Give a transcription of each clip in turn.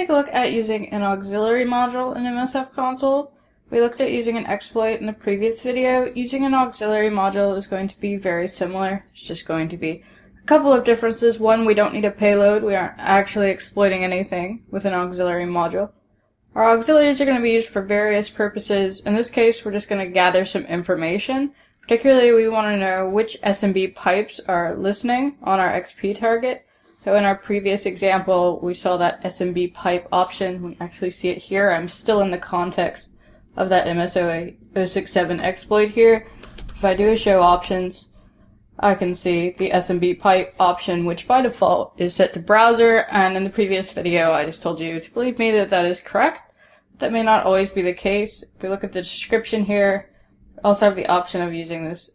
take a look at using an auxiliary module in MSF console. We looked at using an exploit in the previous video. Using an auxiliary module is going to be very similar. It's just going to be a couple of differences. One, we don't need a payload. We aren't actually exploiting anything with an auxiliary module. Our auxiliaries are going to be used for various purposes. In this case, we're just going to gather some information. Particularly, we want to know which SMB pipes are listening on our XP target. So in our previous example, we saw that SMB pipe option. We actually see it here. I'm still in the context of that MSO067 exploit here. If I do a show options, I can see the SMB pipe option, which by default is set to browser. And in the previous video, I just told you to believe me that that is correct. That may not always be the case. If we look at the description here, we also have the option of using this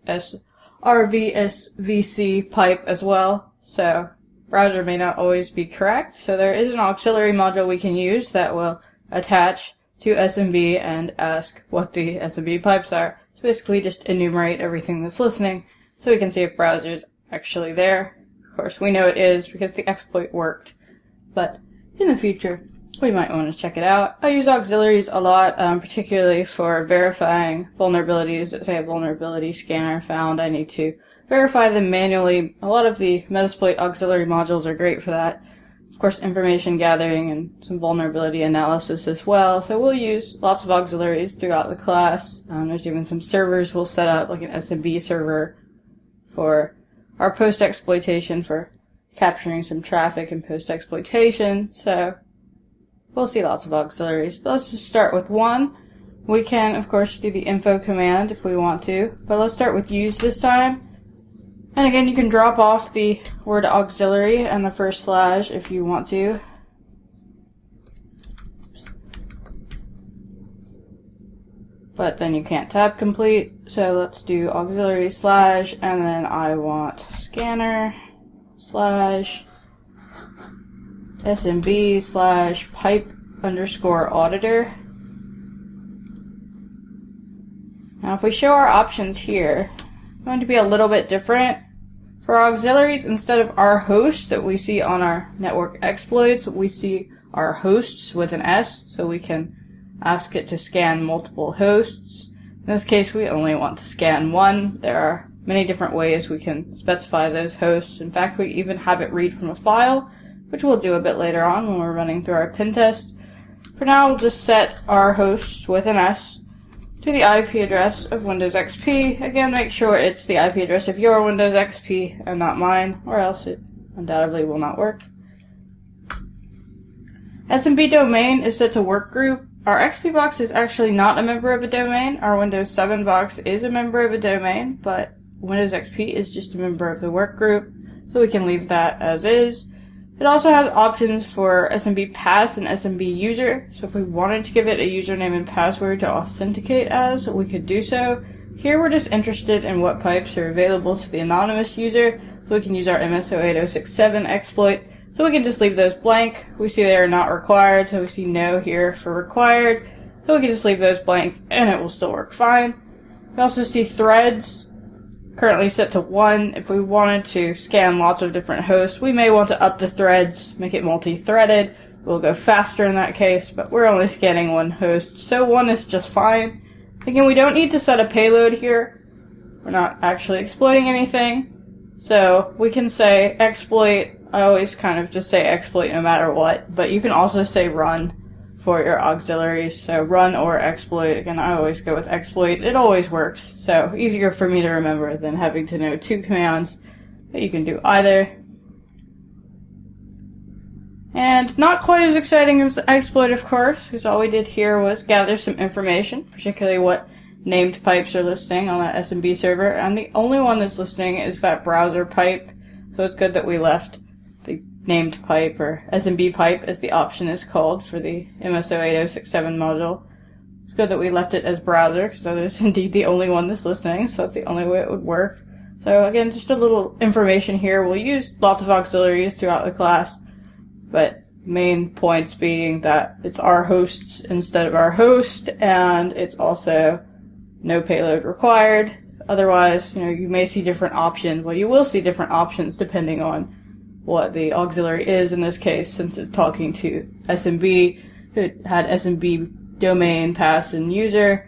RVSVC pipe as well. So browser may not always be correct. So there is an auxiliary module we can use that will attach to SMB and ask what the SMB pipes are. So basically just enumerate everything that's listening so we can see if browser is actually there. Of course, we know it is because the exploit worked, but in the future, we might want to check it out. I use auxiliaries a lot, particularly for verifying vulnerabilities. Let's say a vulnerability scanner found, I need to verify them manually. A lot of the Metasploit auxiliary modules are great for that. Of course, information gathering and some vulnerability analysis as well. So we'll use lots of auxiliaries throughout the class. There's even some servers we'll set up, like an SMB server for our post-exploitation for capturing some traffic and post-exploitation. So we'll see lots of auxiliaries. But let's just start with one. We can, of course, do the info command if we want to, but let's start with use this time. And again, you can drop off the word auxiliary and the first slash if you want to. But then you can't tab complete. So let's do auxiliary slash, and then I want scanner slash SMB slash pipe underscore auditor. Now if we show our options here, it's going to be a little bit different. For our auxiliaries, instead of our host that we see on our network exploits, we see our hosts with an S, so we can ask it to scan multiple hosts. In this case, we only want to scan one. There are many different ways we can specify those hosts. In fact, we even have it read from a file, which we'll do a bit later on when we're running through our pen test. For now, we'll just set our hosts with an S to the IP address of Windows XP. Again, make sure it's the IP address of your Windows XP and not mine, or else it undoubtedly will not work. SMB domain is set to workgroup. Our XP box is actually not a member of a domain. Our Windows 7 box is a member of a domain, but Windows XP is just a member of the workgroup, so we can leave that as is. It also has options for SMB pass and SMB user, so if we wanted to give it a username and password to authenticate as, we could do so. Here we're just interested in what pipes are available to the anonymous user, so we can use our MSO8067 exploit. So we can just leave those blank. We see they are not required, so we see no here for required. So we can just leave those blank and it will still work fine. We also see threads currently set to 1. If we wanted to scan lots of different hosts, we may want to up the threads, make it multi-threaded. We'll go faster in that case, but we're only scanning one host, so 1 is just fine. Again, we don't need to set a payload here. We're not actually exploiting anything. So we can say exploit. I always kind of just say exploit no matter what, but you can also say run for your auxiliaries. So run or exploit. Again, I always go with exploit. It always works. So easier for me to remember than having to know 2 commands, but you can do either. And not quite as exciting as exploit, of course, because all we did here was gather some information, particularly what named pipes are listening on that SMB server, and the only one that's listening is that browser pipe. So it's good that we left the named pipe, or SMB pipe as the option is called for the MSO8067 module. It's good that we left it as browser, because that is indeed the only one that's listening, so it's the only way it would work. So again, just a little information here. We'll use lots of auxiliaries throughout the class, but main points being that it's our hosts instead of our host, and it's also no payload required. Otherwise, you may see different options. Well, you will see different options depending on what the auxiliary is in this case, since it's talking to SMB. It had SMB domain, pass, and user.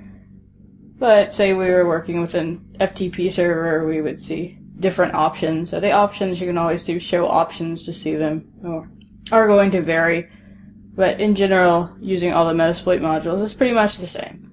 But say we were working with an FTP server, we would see different options. So the options, you can always do show options to see them, or are going to vary. But in general, using all the Metasploit modules is pretty much the same.